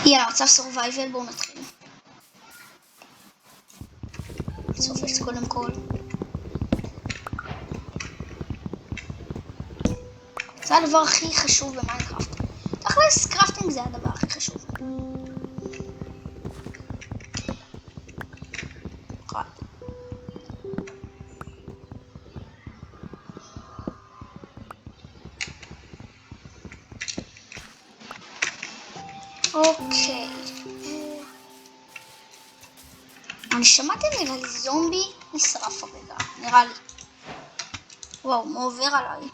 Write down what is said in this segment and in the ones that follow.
יאללה, מצב סורווייבל, בואו נתחיל. צופץ קודם כל. זה הדבר הכי חשוב במיינקראפט. תכלס, קראפטינג זה הדבר הכי חשוב. אוקיי. אני שמעתי נראה לי זומבי נשרף הרגע, נראה לי. וואו, מה עובר עליי?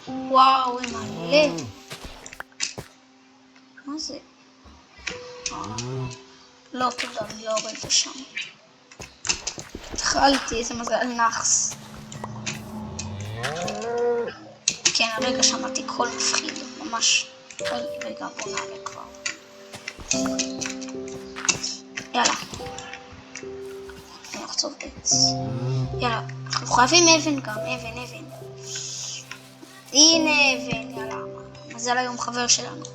וואו, הם מלא. מה זה? לא, תודה, אני לא אורד לשם. התחלתי, איזה מזל נחס. כן, הרגע שמעתי קול מפחיד, ממש. רגע, בוא נעלה כבר. יאללה. אני אחצוב עץ. יאללה, אנחנו חייבים אבן גם, אבן. הנה אבן, יאללה. מזל היום חבר שלנו.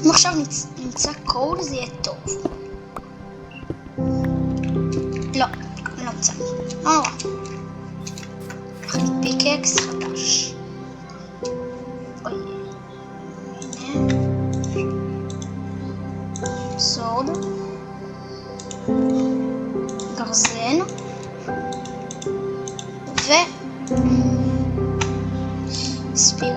אם עכשיו נמצא קול זה יהיה טוב. לא, לא מצא. לא נורא. מחליט פיקקס חדש. אוי. הנה. סוד. גרזן. ו... ספיר.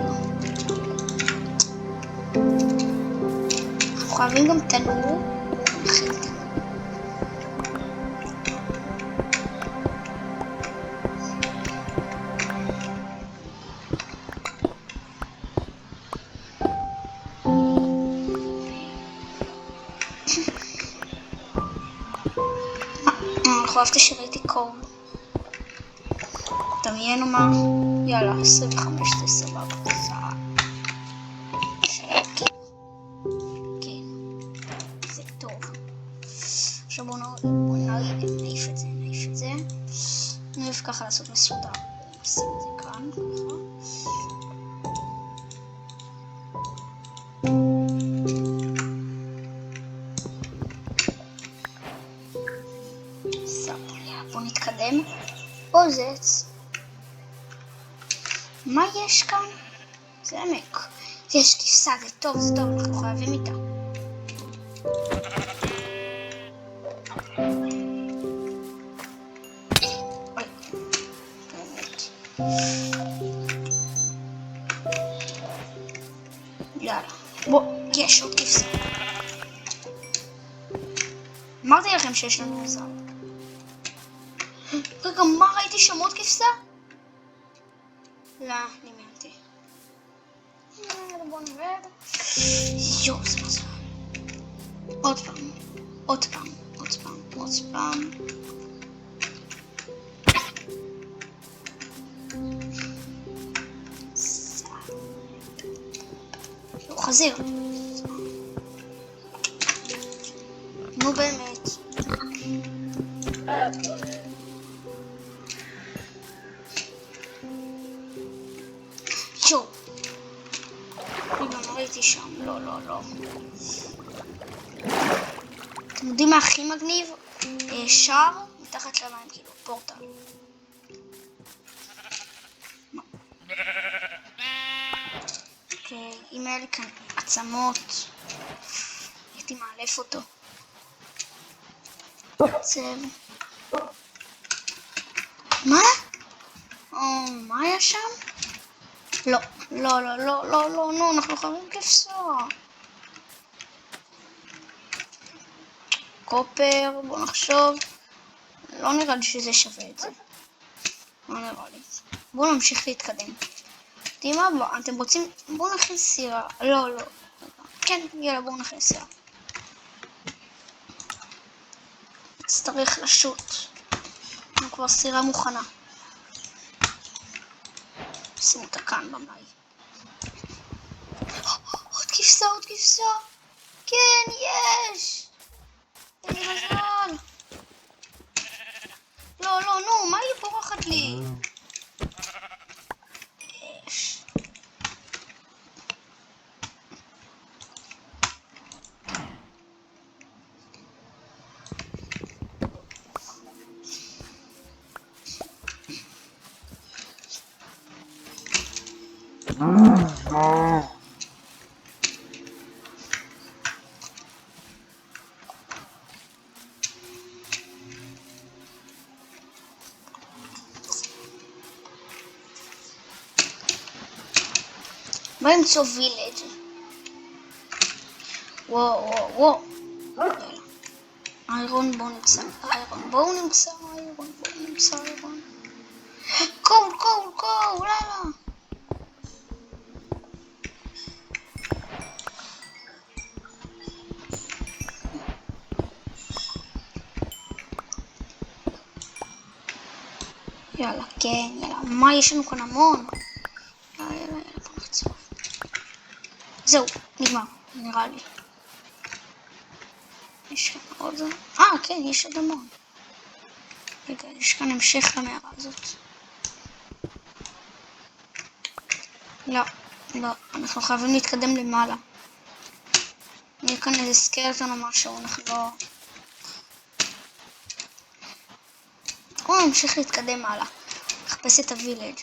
אנחנו חייבים גם תנור. נחליט. אהבתי שראיתי קור. דמיינו מה? יאללה, 25 זה סבבה. כן, זה טוב. עכשיו בואו נעיף את זה. אני אוהב ככה לעשות מסודר. נשים את זה כאן, ככה. בוא נתקדם. עוזץ. מה יש כאן? זה עמק. יש כבשה, זה טוב, אנחנו חייבים איתה. אוי, באמת. יאללה, בוא, יש עוד כבשה. אמרתי לכם שיש לנו מזל. רגע, מה ראיתי שם עוד כבשה? לא, נמנתי. בוא נרד. יואו, זה מזל. עוד פעם. הוא חזיר. נו באמת. לא ראיתי שם, לא. אתם יודעים מה הכי מגניב? שער מתחת למים, כאילו, פורטל. אוקיי, אם היה לי כאן עצמות, הייתי מאלף אותו. צב. מה? מה היה שם? לא, אנחנו חייבים כבשה. קופר, בוא נחשוב. לא נראה לי שזה שווה את זה. לא נראה לי. בואו נמשיך להתקדם. תראי מה, אתם רוצים, בואו נכניס סירה. לא. כן, יאללה, בואו נכניס סירה. צריך לשוט. כבר סירה מוכנה. שים אותה כאן במאי. עוד כבשה. כן, יש! איזה מזל. לא, נו, מה היא בורחת לי? יש. בוא נמצוא וילג'. וואו. יאללה. איירון, בואו נמצא. קול, יאללה. יאללה, כן, יאללה. מה, יש לנו כאן המון? יאללה, בוא נחצוף. זהו, נגמר, נראה לי. יש כאן עוד... כן, יש עוד המון. רגע, יש כאן המשך למערה הזאת. לא, אנחנו חייבים להתקדם למעלה. יהיה כאן איזה סקלטון או משהו, אנחנו לא... נמשיך להתקדם הלאה. נחפש את הווילג'.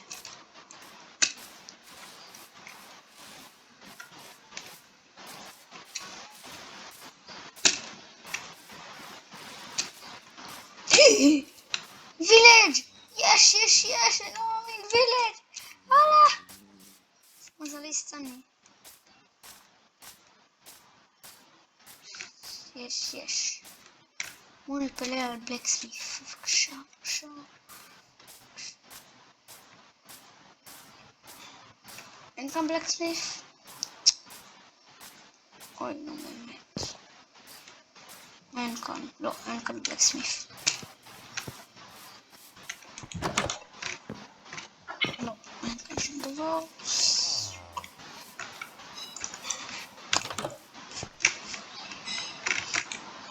וילג'! יש! אני לא מאמין, וילג'! הלאה! מזלי סצני. יש. בואו נתפלל על בלקסמיף, בבקשה. אין כאן בלקסמיף? אוי, נו באמת. אין כאן בלקסמיף. לא, אין כאן שום דבר.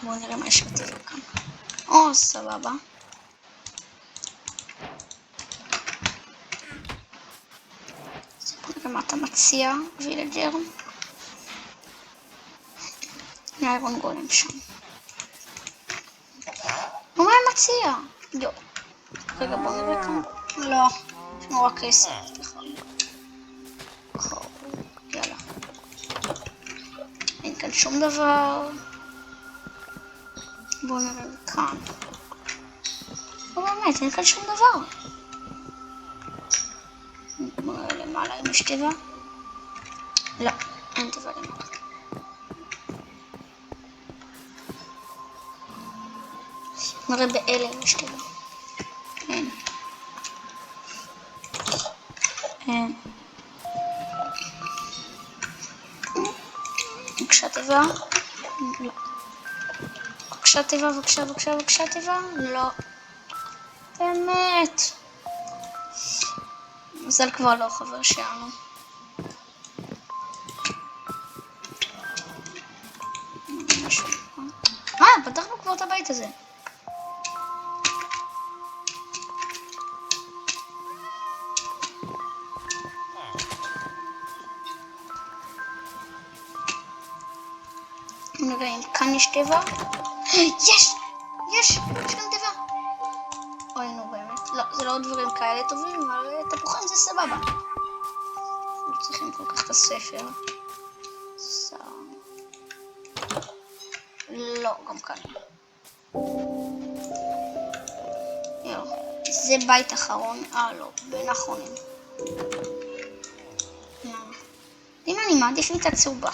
בואו נראה מה יש בטבע כאן. סבבה. נראה מה אתה מציע, וילג'ר. איירון גולם שם. מה מציע? רגע, בואו נראה כאן. לא, יש לנו רק 10. יאללה. אין כאן שום דבר. בואו נראה כאן. באמת, אין כאן שום דבר. בואו נראה למעלה אם יש טבע. לא, אין טבע למעלה. נראה באלה אם יש טבע. אין. בבקשה טבע. לא. בבקשה טבע. לא. באמת. מזל כבר לא חבר שלנו. פתחנו כבר את הבית הזה. נראה אם כאן יש טבע. יש כאן טבע. אוי נו באמת. לא, זה לא דברים כאלה טובים, אבל תפוחים זה סבבה. לא צריכים כל כך את הספר. לא, גם כאן. זה בית אחרון. לא, בין האחרונים. אם אני מעדיף את הצהובה.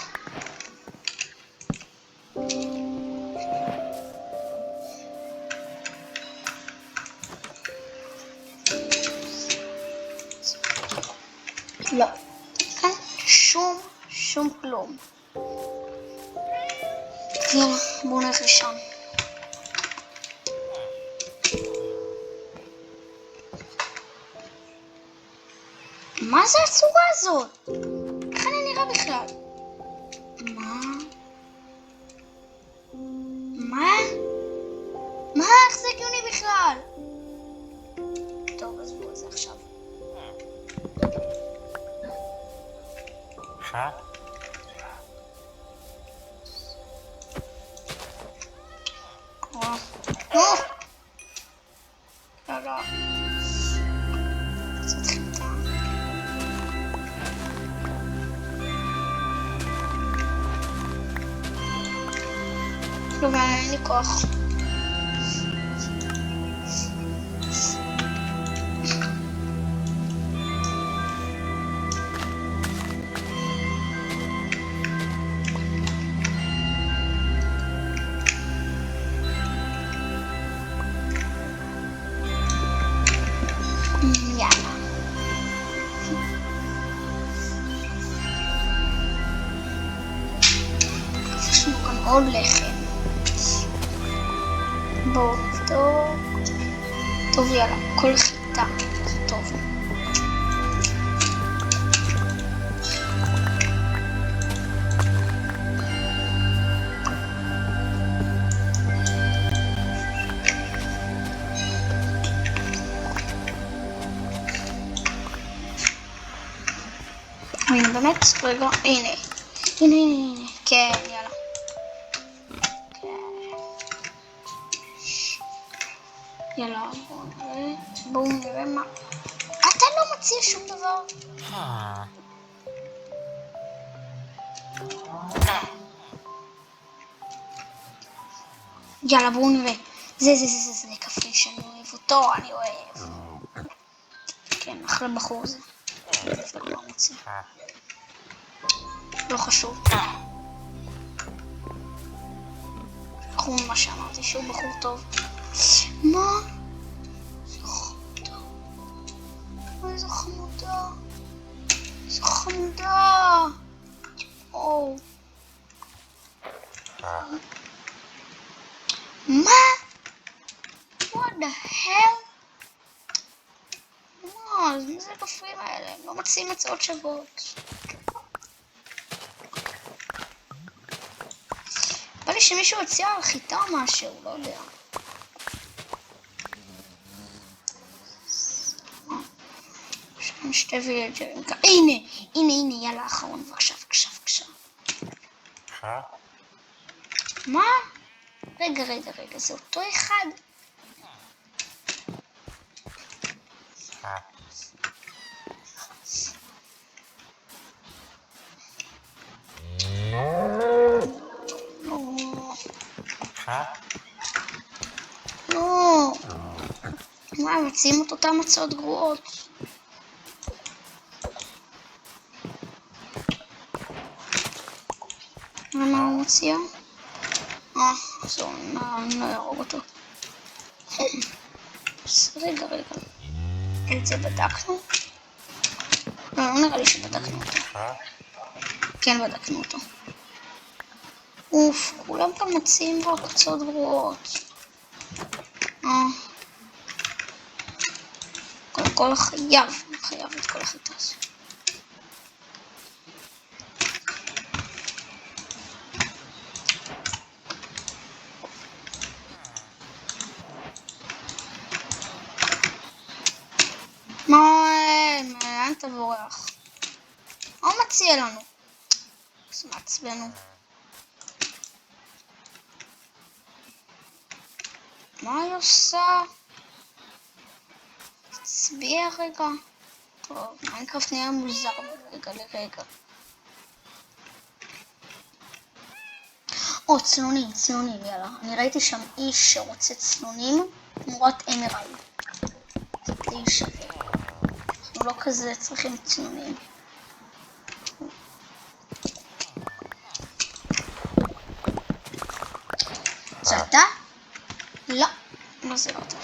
לא. כאן שום כלום. יאללה, בואו נלך לשם. מה זה הצורה הזאת? איך אני נראה בכלל? מה? איך זה הגיוני בכלל? טוב, אז בואו את זה עכשיו. יאללה. קצת חיטה. טוב, אין לי כוח. עוד לחם. בואו נבדוק. טוב, יאללה, כל חיטה. זה טוב. הנה, באמת, רגע, הנה. כן, יאללה. יאללה, בואו נראה מה... אתה לא מציע שום דבר? יאללה, בואו נראה. זה כפרי שאני אוהב אותו, אני אוהב. כן, אחלה בחור זה. לא מציע. לא חשוב. בחור מה שאמרתי, שהוא בחור טוב. מה? איזו חמודה. איזו חמודה. או. מה? What the hell? מה? זה הכפרים האלה? הם לא מציעים הצעות שוות. בא לי שמישהו הציע על חיטה או משהו, לא יודע. שתי וילג'רים. הנה, יאללה, האחרון, בבקשה. מה? רגע, זה אותו אחד? לא. מה, מציעים את אותם הצעות גרועות? מה הוא מציע? זהו, אני לא ארוג אותו. רגע. את זה בדקנו? לא נראה לי שבדקנו אותו. כן, בדקנו אותו. אוף, כולם כאן מציעים רק הצעות גרועות. כל חייב את כל החיטה הזו. לאן אתה בורח? מה הוא מציע לנו? זה מעצבנו. מה היא עושה? תצביע רגע. טוב, מיינקראפט נהיה מוזר לרגע. או, צנונים, יאללה. אני ראיתי שם איש שרוצה צנונים תמורת אמרלד. זה די שווה. אנחנו לא כזה צריכים צנונים. זה אתה? לא. לא זה לא אתה.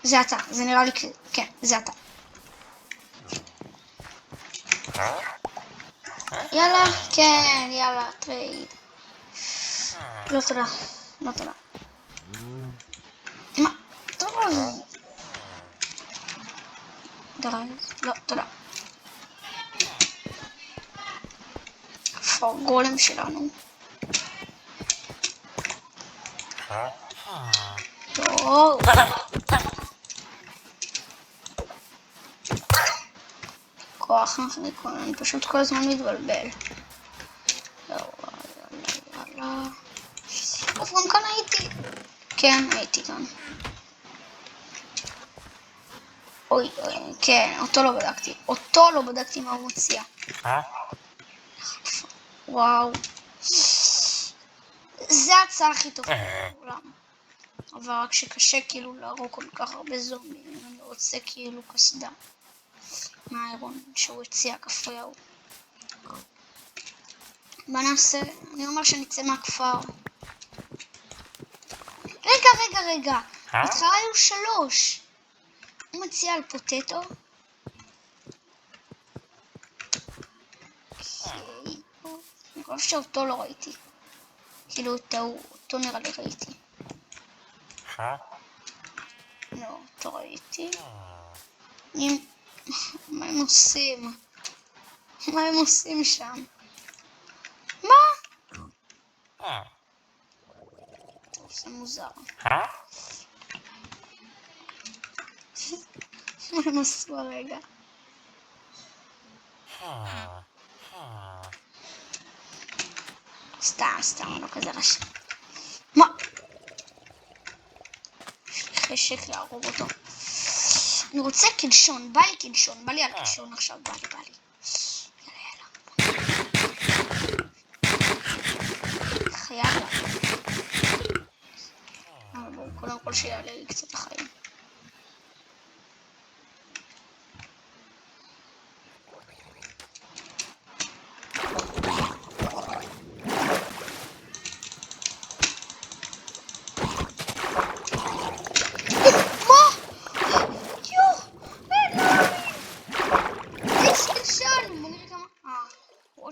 זה אתה. זה נראה לי כן, זה אתה. יאללה, כן, יאללה, טרייד. לא תודה, לא תודה. מה? טוב. לא, תודה. איפה הגולם שלנו? טוב. כוח מחזיקון, אני פשוט כל הזמן מתבלבל. יאללה, יאללה. איפה גם כאן הייתי? כן, הייתי כאן. אוי, כן, אותו לא בדקתי מה הוא מציע. וואו. זה ההצעה הכי טובה בעולם. אבל רק שקשה כאילו להרוג כל כך הרבה זומבים, אני רוצה כאילו קסדה. מהאיירון שהוא הציע כפרי ההוא. מה נעשה? אני אומר שנצא מהכפר. רגע. בהתחלה היו 3. הוא מציע על פוטטו. אני חושב שאותו לא ראיתי. כאילו אותו נראה לי ראיתי. לא, אותו ראיתי. מה הם עושים? מה הם עושים שם? מה? טוב, זה מוזר. מה הם עשו הרגע? סתם, לא כזה רשע. מה? יש לי חשק להרוג אותו. אני רוצה קלשון, בא לי על קלשון עכשיו, בא לי. יאללה. חייב לה. אבל בואו, קודם כל שיעלה לי קצת החיים.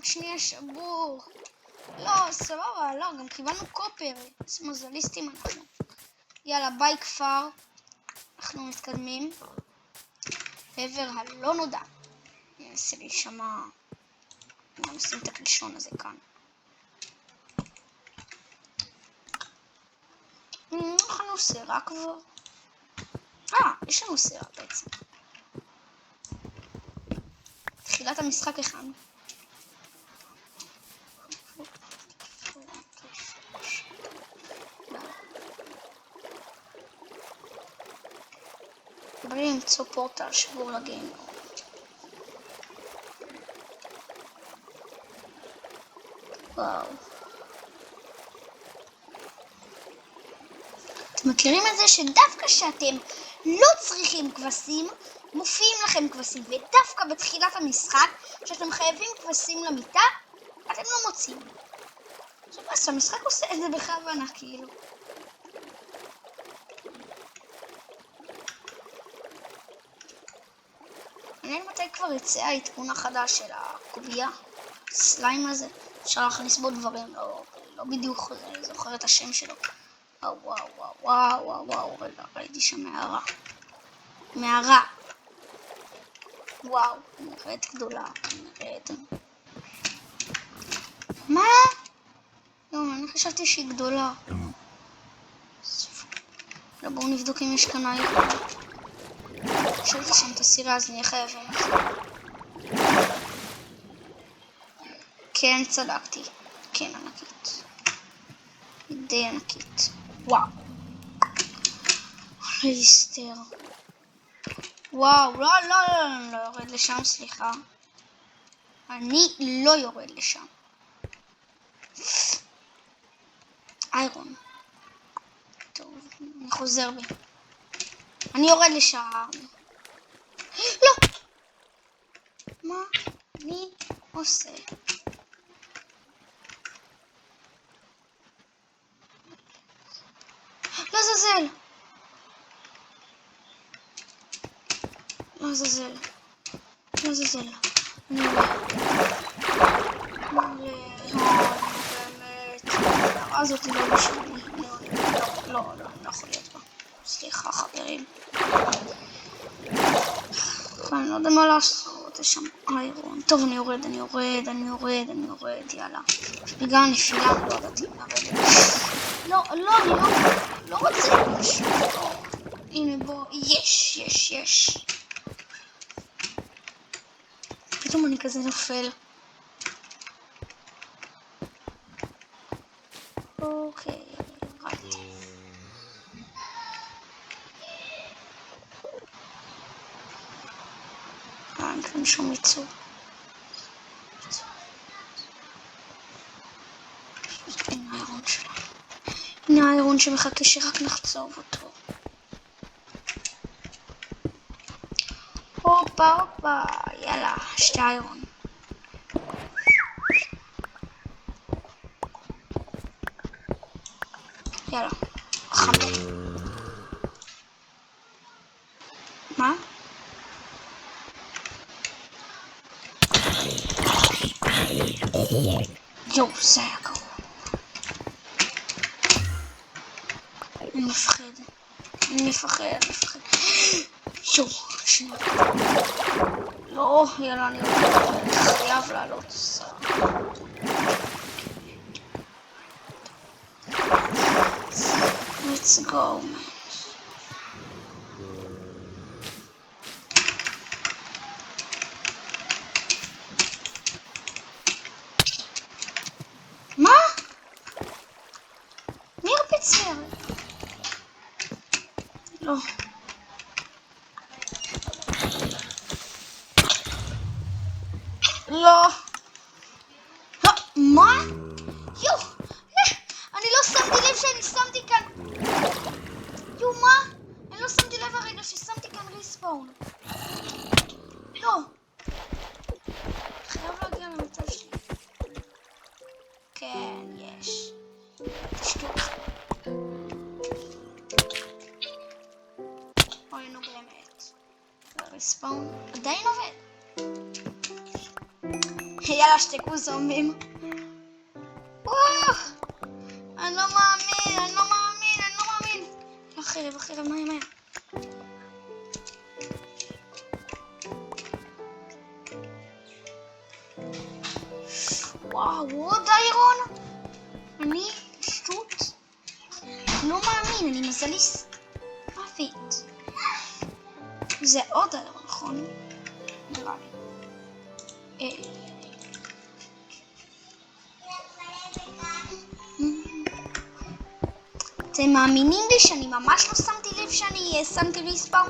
שנייה שבור. לא, סבבה, לא, גם קיבלנו קופר. איזה מזליסטים אנחנו. יאללה, ביי כפר. אנחנו מתקדמים. לעבר הלא נודע. אני אנסה להישמע. אני נשים את הקלשון הזה כאן. איך לנו סירה כבר? יש לנו סירה בעצם. תחילת המשחק הכנו. בלי למצוא פורטל שבור לגיהנום. וואו. אתם מכירים את זה שדווקא שאתם לא צריכים כבשים, מופיעים לכם כבשים, ודווקא בתחילת המשחק, שאתם חייבים כבשים למיטה, אתם לא מוצאים. אז המשחק עושה את זה בכוונה, כאילו. מעניין מתי כבר יצא העדכון החדש של הקובייה, הסליים הזה. אפשר להכניס בו דברים, לא בדיוק אני זוכר את השם שלו. וואו, רגע, ראיתי שם מערה. וואו, נראית גדולה, מה? לא, אני חשבתי שהיא גדולה. לא, בואו נבדוק אם יש כאן אייקון. חשבתי שם את הסירה, אז נהיה חייבים. כן, צדקתי. כן, ענקית. די ענקית. וואו. להסתר. וואו, לא יורד לשם, סליחה. אני לא יורד לשם. איירון. טוב, אני חוזר בי. אני יורד לשם. לא! מה אני עושה? לעזאזל! הזאת לא בשבילי. לא יכול להיות בה. סליחה חברים. אני לא יודע מה לעשות, יש שם איירון. טוב, אני יורד, יאללה. בגלל הנפילה אני לא יודעת אם נרד. לא, אני לא רוצה משהו. הנה בוא, יש. פתאום אני כזה נופל. אוקיי, ירדתי. אין שום ייצור. הנה האיירון שלה. הנה האיירון שמחכה שרק נחצוב אותו. הופה, יאללה, שתי איירון. יאללה, חמש. מה? יואו, זה היה קרוב. אני מפחד. יואו, שנייה. לא, יאללה, אני חייב לעלות. Let's go, man. מה? מי הרביץ לי? לא. לא. מה? יו, אני לא שמתי לב שאני שמתי כאן. יו, מה? אני לא שמתי לב הרגע ששמתי כאן ריספאון. לא. חייב להגיע למצב שלי. כן, יש. תשתוק. אוי, נו באמת. ריספאון עדיין עובד. יאללה, שתקו זומבים. וואו! אני לא מאמין. החרב, מהר. וואו, עוד איירון? אני פשוט לא מאמין, אני מזליסט. מוות. זה עוד איירון, נכון? נראה לי. אתם מאמינים לי שאני ממש לא שמתי לב שאני שמתי ריספאון?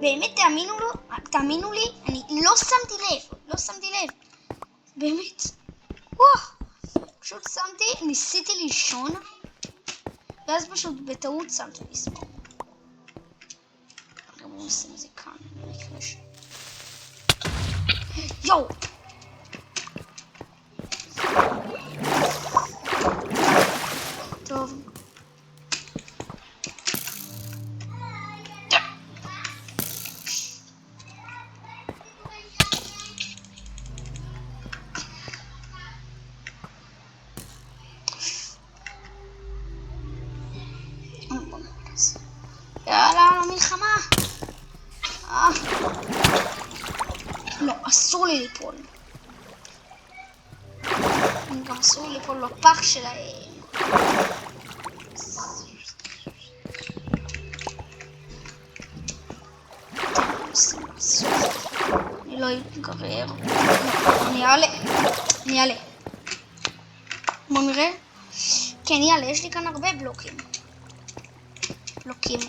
באמת, תאמינו לי, אני לא שמתי לב. באמת. וואו. פשוט ניסיתי לישון, ואז פשוט בטעות שמתי ריספאון. גם לא נשים את זה כאן. יואו. טוב. יאללה, למלחמה. לא, אסור לי ליפול. גם אסור לי ליפול בפח שלהם. אני לא אתגרר. אני אעלה. בוא נראה. כן, יאללה, יש לי כאן הרבה בלוקים. בלוקים.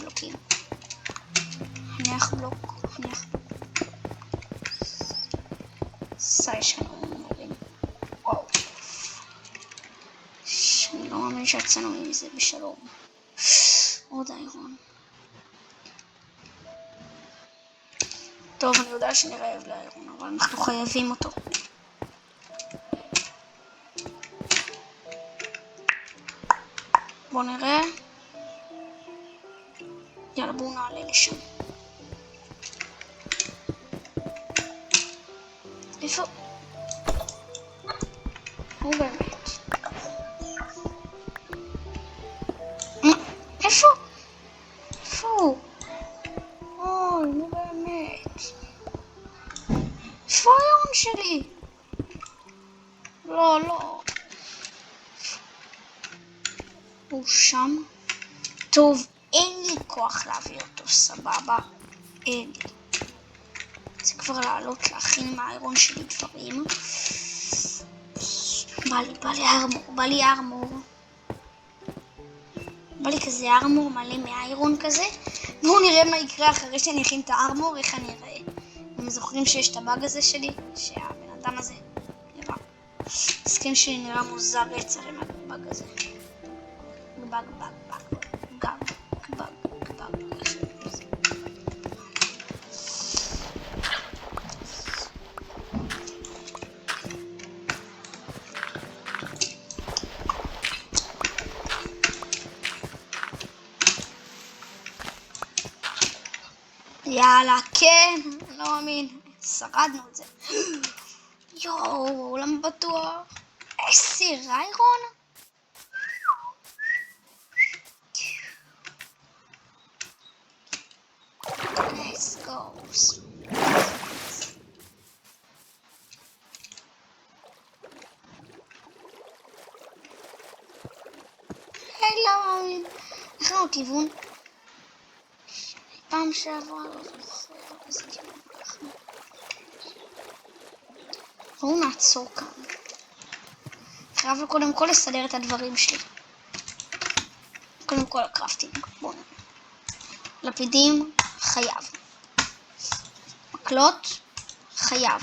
נניח בלוק. יש כאן מורים. וואו. אני לא מאמין שיצאנו מזה בשלום. עוד איירון. טוב, אני יודע שאני רעב לאיירון, אבל אנחנו חייבים אותו. בוא נראה. יאללה, בואו נעלה לשם. איפה? הוא באמת. איפה? איפה הוא? אוי, נו באמת. איפה הירון שלי? לא, לא. הוא שם? טוב, אין לי כוח להביא אותו, סבבה? אין לי. זה כבר לעלות להכין עם האיירון שלי דברים. בא לי ארמור. בא לי כזה ארמור מלא מאיירון כזה. בואו נראה מה יקרה אחרי שאני אכין את הארמור, איך אני אראה. אתם זוכרים שיש את הבאג הזה שלי? שהבן אדם הזה נראה. הסכם שלי נראה מוזר יצר עם הבאג הזה. באג. יאללה, כן, לא מאמין, שרדנו את זה. יואו, למה בטוח? סיר איירון? Let's go. היי, לא מאמין. אנחנו כיוון. פעם שעברה לא זוכר איזה כיוון אנחנו. בואו נעצור כאן. חייב קודם כל לסדר את הדברים שלי. קודם כל הקרפטינג. בואו נראה. לפידים חייב. מקלות חייב.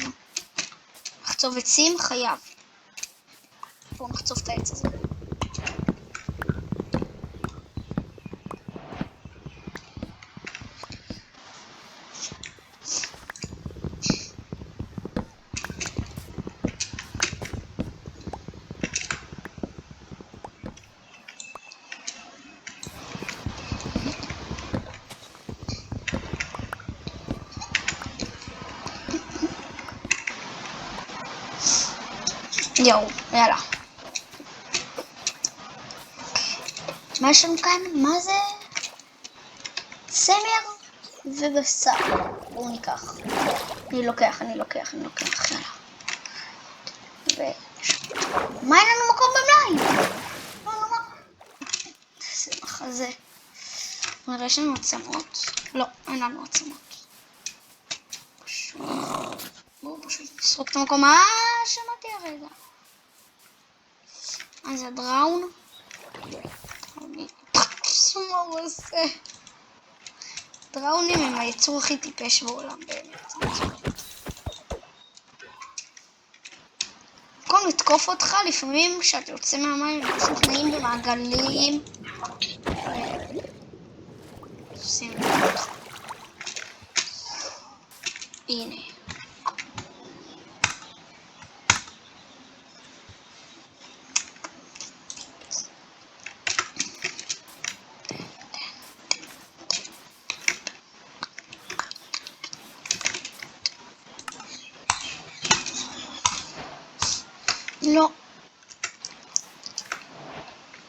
לחצוב עצים חייב. בואו נחצוב את העץ הזה. יואו, יאללה. מה יש לנו כאן? מה זה? צמר ובשר. בואו ניקח. אני לוקח, יאללה. מה אין לנו מקום במלאי? זה מחזה. נראה יש לנו עצמות. לא, אין לנו עצמות. בואו פשוט נסרוק את המקום. שמעתי הרגע. אז הדראון. מה הוא עושה? דראונים הם היצור הכי טיפש בעולם באמת. במקום לתקוף אותך לפעמים כשאתה יוצא מהמים הם פשוט נעים במעגלים. הנה. לא.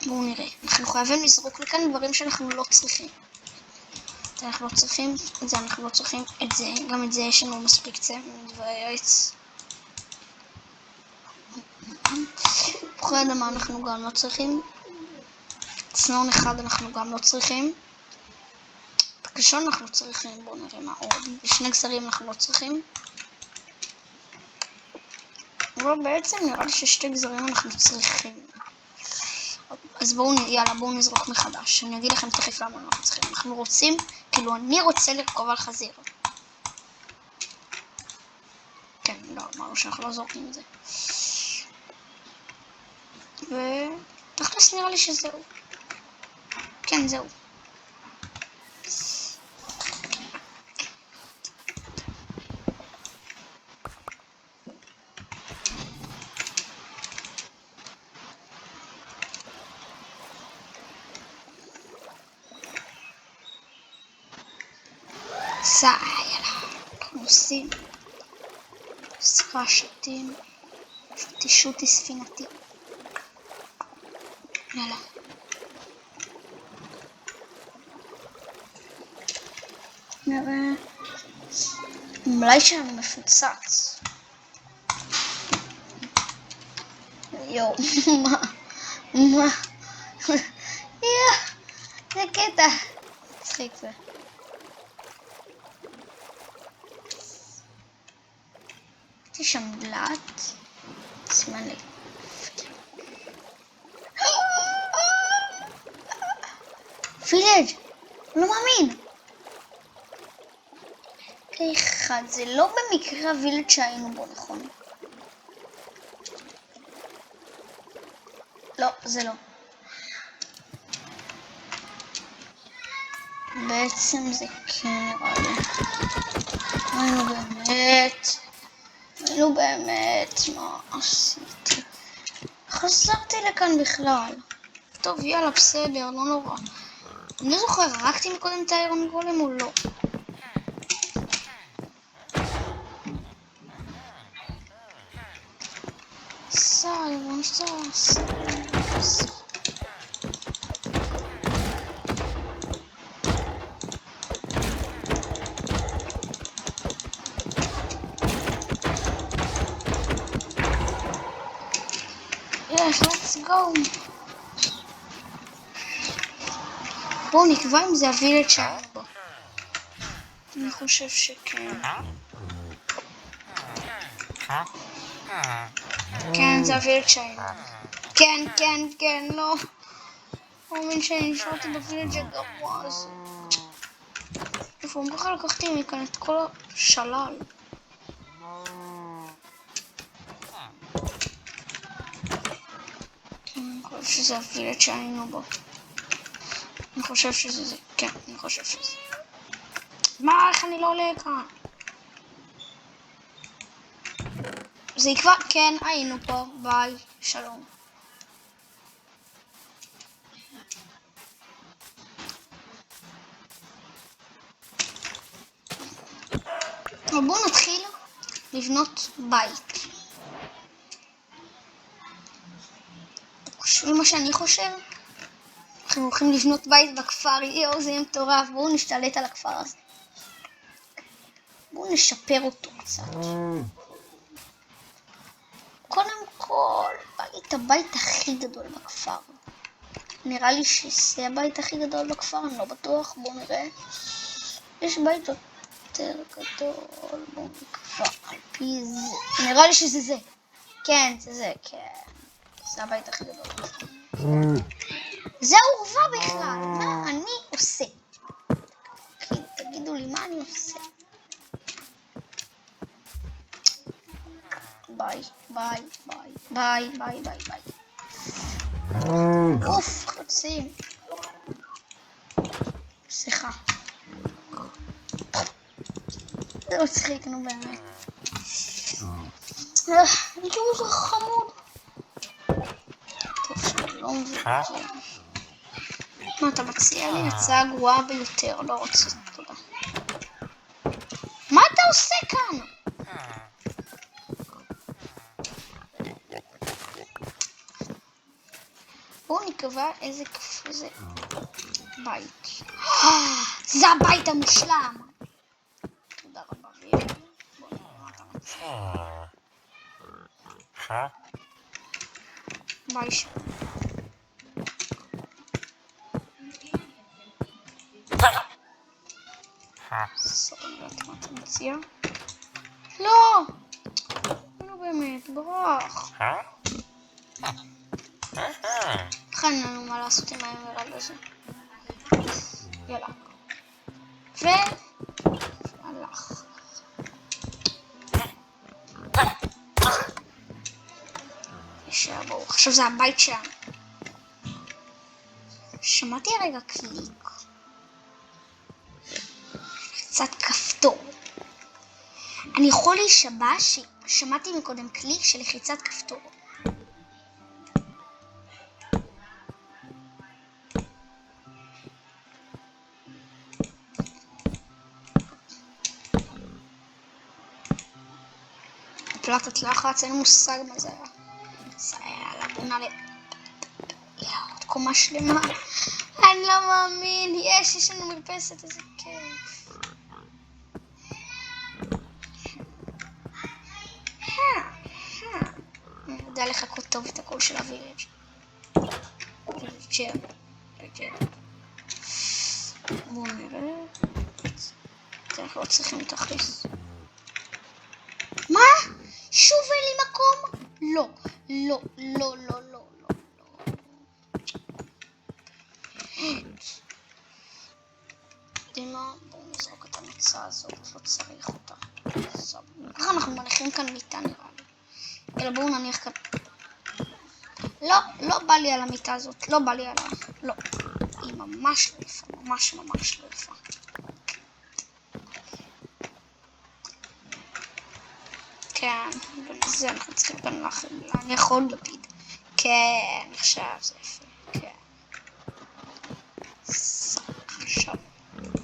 בואו נראה. אנחנו חייבים לזרוק לכאן דברים שאנחנו לא צריכים. אנחנו לא צריכים את זה, אנחנו לא צריכים את זה. גם את זה יש לנו מספיק דברי עץ. פוחי אדמה אנחנו גם לא צריכים. צנון אחד אנחנו גם לא צריכים. פקשון אנחנו צריכים. בואו נראה מה עוד. בשני גזרים אנחנו לא צריכים. אבל בעצם נראה לי ששתי גזרים אנחנו צריכים. אז בואו נזרוק מחדש. אני אגיד לכם תכף למה אנחנו צריכים. אנחנו רוצים, כאילו אני רוצה לרכוב על חזיר. כן, לא, אמרנו שאנחנו לא זורקים את זה. ותכלס נראה לי שזהו. כן, זהו. יאללה, אנחנו עושים סליחה, שוטי ספינתי. יאללה. נראה. המלאי שלנו מפוצץ. יואו, מה? זה קטע. מצחיק זה. יש שם דלת. סימן לי. פילג', לא מאמין. אחד, זה לא במקרה הווילג' שהיינו בו, נכון? לא, זה לא. בעצם זה כן נראה לי. היינו באמת, מה עשיתי? חזרתי לכאן בכלל. טוב, יאללה, בסדר, לא נורא. אני לא זוכר, הרגתי מקודם את האיירון גולם או לא? סע. Yes, let's go. בואו נקבע אם זה הווילג' שלנו בו. אני חושב שכן. כן, זה הווילג' שלנו. כן, לא. לא מאמין שאני נשארתי בווילג' הגרוע הזה. לפעמים ככה לקחתי מכאן את כל השלל. אני חושב שזה הווילג' שהיינו בו. אני חושב שזה זה. כן, אני חושב שזה. מה, איך אני לא עולה כאן? זה יקבע, כן, היינו פה. ביי, שלום. בואו נתחיל לבנות בית. חושבים מה שאני חושב? אנחנו הולכים לבנות בית בכפר, יואו, זה יהיה מטורף. בואו נשתלט על הכפר הזה. בואו נשפר אותו קצת. קודם כל, הבית הכי גדול בכפר. נראה לי שזה הבית הכי גדול בכפר, אני לא בטוח, בואו נראה. יש בית יותר גדול, בואו נקבע על פי זה. נראה לי שזה זה. כן, זה, כן. זה הבית הכי גדול בכפר. זה עורבה בכלל, מה אני עושה? תגידו לי מה אני עושה. ביי. אוף, חצים. סליחה. זה מצחיק, נו באמת. יואו, זה חמוד. טוב, שלום וכן. מה אתה מציע לי? הצעה גרועה ביותר, לא רוצה, תודה. מה אתה עושה כאן? בואו נקבע איזה בית. זה הבית המושלם. תודה רבה. בואו נראה מה אתה מציע. ביי שלום. סבלת, מה אתה מציע? לא! לא באמת, ברח. אין לנו מה לעשות עם האמרלד הזה. יאללה. והלך. ישר ברוך. עכשיו זה הבית שלנו. שמעתי הרגע קליק. קצת כפתור. אני יכול להישבע ששמעתי מקודם קליק של לחיצת כפתור. פלטת לחץ, אין לי מושג מה זה היה. זה היה לבונה עוד קומה שלמה. אני לא מאמין, יש לנו מרפסת, איזה כיף. אני יודע לחכות טוב את הקול של הווילג'. בואו נראה. אנחנו לא צריכים תכליס. מה? שוב אין לי מקום? לא, לא, לא, לא, לא, לא, לא. דימה, בואו נזרוק את המצה הזאת, לא צריך אותה. ככה אנחנו מניחים כאן מיטה נראה לי. אלא בואו נניח כאן. לא, לא בא לי על המיטה הזאת, לא בא לי עליה. לא. היא ממש לא יפה, ממש ממש לא יפה. כן, ולזה אנחנו צריכים כאן להניח עוד לפיד. כן, עכשיו זה יפה, כן.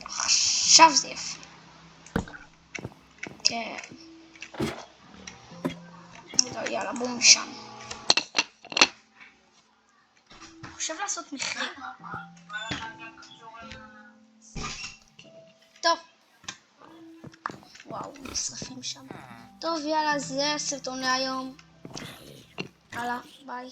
עכשיו זה יפה. כן. יאללה, בואו משם. חושב לעשות מחיר. טוב. וואו, נשרפים שם. טוב, יאללה, זה הסרטון להיום. יאללה, ביי.